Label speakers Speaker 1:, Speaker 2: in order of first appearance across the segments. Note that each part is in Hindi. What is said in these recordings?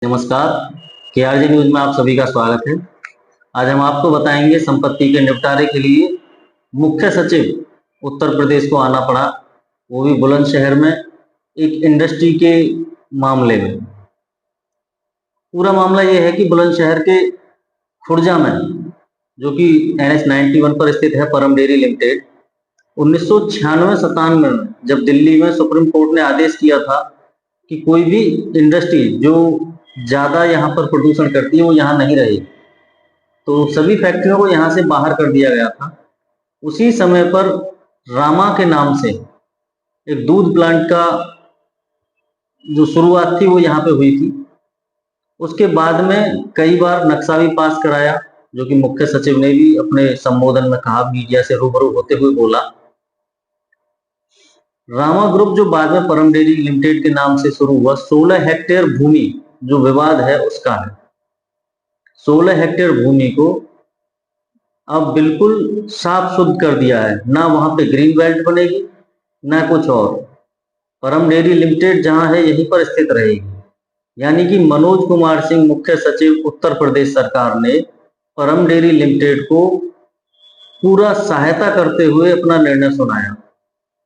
Speaker 1: नमस्कार, केआरजे न्यूज़ में आप सभी का स्वागत है। आज हम आपको बताएंगे संपत्ति के निपटारे के लिए मुख्य सचिव उत्तर प्रदेश को आना पड़ा, वो भी बुलंदशहर में एक इंडस्ट्री के मामले में। पूरा मामला ये है कि बुलंदशहर के खुर्जा में, जो कि NH 91 पर स्थित है, परम डेयरी लिमिटेड, 1996-97 में जब दिल्ली में सुप्रीम कोर्ट ने आदेश किया था कि कोई भी इंडस्ट्री जो ज़्यादा यहाँ पर प्रदूषण करती है वो यहाँ नहीं रहेगी, तो सभी फैक्ट्रियों को यहाँ से बाहर कर दिया गया था। उसी समय पर रामा के नाम से एक दूध प्लांट का जो शुरुआत थी वो यहाँ पे हुई थी। उसके बाद में कई बार नक्शा भी पास कराया, जो कि मुख्य सचिव ने भी अपने संबोधन में कहा, मीडिया से रूबरू होते हुए बोला। रामा ग्रुप जो बाद में परम डेयरी लिमिटेड के नाम से शुरू हुआ, 16 हेक्टेयर भूमि जो विवाद है उसका है। 16 हेक्टेयर भूमि को अब बिल्कुल साफ शुद्ध कर दिया है, ना वहां पे ग्रीन बेल्ट बनेगी ना कुछ और। परम डेयरी लिमिटेड जहां है यहीं पर स्थित रहेगी। यानी कि मनोज कुमार सिंह, मुख्य सचिव उत्तर प्रदेश सरकार ने परम डेयरी लिमिटेड को पूरा सहायता करते हुए अपना निर्णय सुनाया।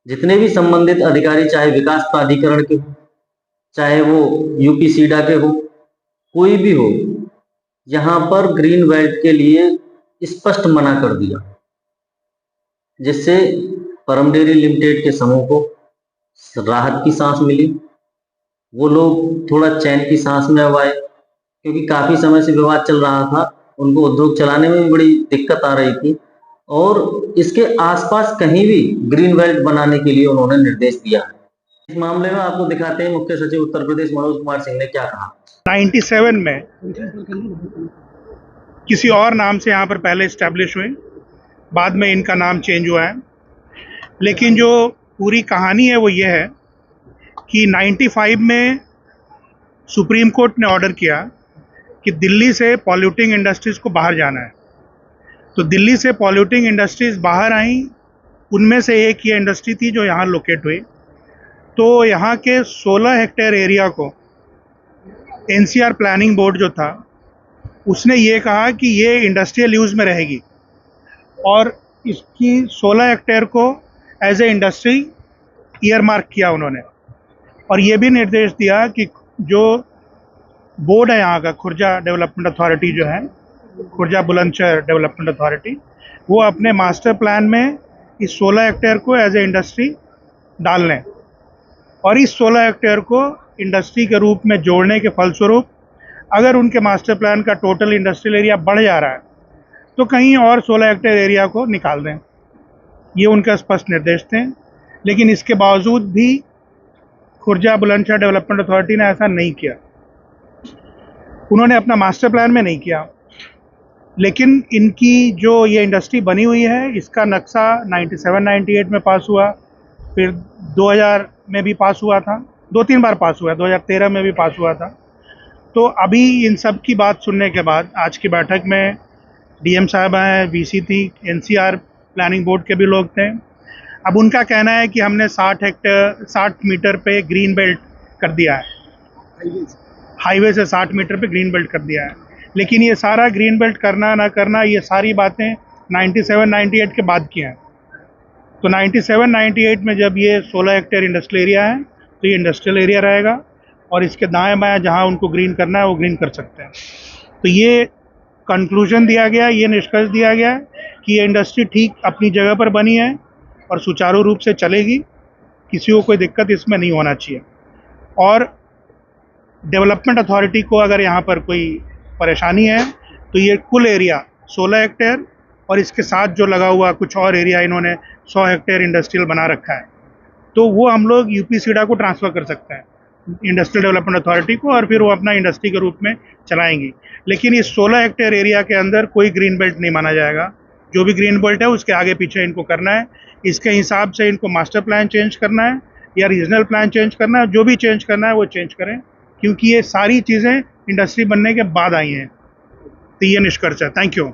Speaker 1: जितने भी संबंधित अधिकारी, चाहे विकास प्राधिकरण के हो, चाहे वो UP-सीडा के हो, कोई भी हो, यहाँ पर ग्रीन बेल्ट के लिए स्पष्ट मना कर दिया, जिससे परम डेयरी लिमिटेड के समूह को राहत की सांस मिली। वो लोग थोड़ा चैन की सांस में अब आए, क्योंकि काफी समय से विवाद चल रहा था, उनको उद्योग चलाने में भी बड़ी दिक्कत आ रही थी और इसके आसपास कहीं भी ग्रीन बेल्ट बनाने के लिए उन्होंने निर्देश दिया है। इस मामले में आपको दिखाते हैं मुख्य सचिव उत्तर प्रदेश मनोज कुमार सिंह ने क्या कहा।
Speaker 2: 97 में किसी और नाम से यहाँ पर पहले इस्टेब्लिश हुए, बाद में इनका नाम चेंज हुआ है। लेकिन जो पूरी कहानी है वो ये है कि 95 में सुप्रीम कोर्ट ने ऑर्डर किया कि दिल्ली से पॉल्यूटिंग इंडस्ट्रीज़ को बाहर जाना है। तो दिल्ली से पॉल्यूटिंग इंडस्ट्रीज़ बाहर आई, उनमें से एक ये इंडस्ट्री थी जो यहाँ लोकेट हुई। तो यहाँ के 16 हेक्टेयर एरिया को NCR प्लानिंग बोर्ड जो था उसने ये कहा कि ये इंडस्ट्रियल यूज़ में रहेगी और इसकी 16 हेक्टेयर को as a industry earmark किया उन्होंने। और ये भी निर्देश दिया कि जो बोर्ड है यहाँ का, खुर्जा डेवलपमेंट अथॉरिटी जो है, खुर्जा बुलंदशहर डेवलपमेंट अथॉरिटी, वो अपने मास्टर प्लान में इस 16 हेक्टेयर को एज ए इंडस्ट्री डाल लें और इस 16 हेक्टेयर को इंडस्ट्री के रूप में जोड़ने के फलस्वरूप अगर उनके मास्टर प्लान का टोटल इंडस्ट्रियल एरिया बढ़ जा रहा है तो कहीं और 16 हेक्टेयर एरिया को निकाल दें। ये उनका स्पष्ट निर्देश थे। लेकिन इसके बावजूद भी खुर्जा बुलंदशहर डेवलपमेंट अथॉरिटी ने ऐसा नहीं किया, उन्होंने अपना मास्टर प्लान में नहीं किया। लेकिन इनकी जो ये इंडस्ट्री बनी हुई है, इसका नक्शा 97-98 में पास हुआ, फिर 2000 में भी पास हुआ था, 2-3 बार पास हुआ है, 2013 में भी पास हुआ था। तो अभी इन सब की बात सुनने के बाद आज की बैठक में DM साहब हैं, VC थी, NCR प्लानिंग बोर्ड के भी लोग थे। अब उनका कहना है कि हमने 60 मीटर पे ग्रीन बेल्ट कर दिया है, हाईवे से 60 मीटर पे ग्रीन बेल्ट कर दिया है। लेकिन ये सारा ग्रीन बेल्ट करना ना करना, ये सारी बातें 97-98 के बाद की हैं। तो 97-98 में जब ये 16 हेक्टेयर इंडस्ट्रियल एरिया है तो ये इंडस्ट्रियल एरिया रहेगा और इसके दाएं बाएं जहां उनको ग्रीन करना है वो ग्रीन कर सकते हैं। तो ये कंक्लूजन दिया गया, ये निष्कर्ष दिया गया कि ये इंडस्ट्री ठीक अपनी जगह पर बनी है और सुचारू रूप से चलेगी, किसी को कोई दिक्कत इसमें नहीं होना चाहिए। और डेवलपमेंट अथॉरिटी को अगर यहाँ पर कोई परेशानी है तो ये कुल एरिया 16 हेक्टेयर और इसके साथ जो लगा हुआ कुछ और एरिया इन्होंने 100 हेक्टेयर इंडस्ट्रियल बना रखा है, तो वो हम लोग UP-सीडा को ट्रांसफ़र कर सकते हैं, इंडस्ट्रियल डेवलपमेंट अथॉरिटी को, और फिर वो अपना इंडस्ट्री के रूप में चलाएंगी। लेकिन इस 16 हेक्टेयर एरिया के अंदर कोई ग्रीन बेल्ट नहीं माना जाएगा। जो भी ग्रीन बेल्ट है उसके आगे पीछे इनको करना है, इसके हिसाब से इनको मास्टर प्लान चेंज करना है या रीजनल प्लान चेंज करना है। जो भी चेंज करना है वो चेंज करें, क्योंकि ये सारी चीज़ें इंडस्ट्री बनने के बाद आई हैं। तो ये निष्कर्ष है। Thank you.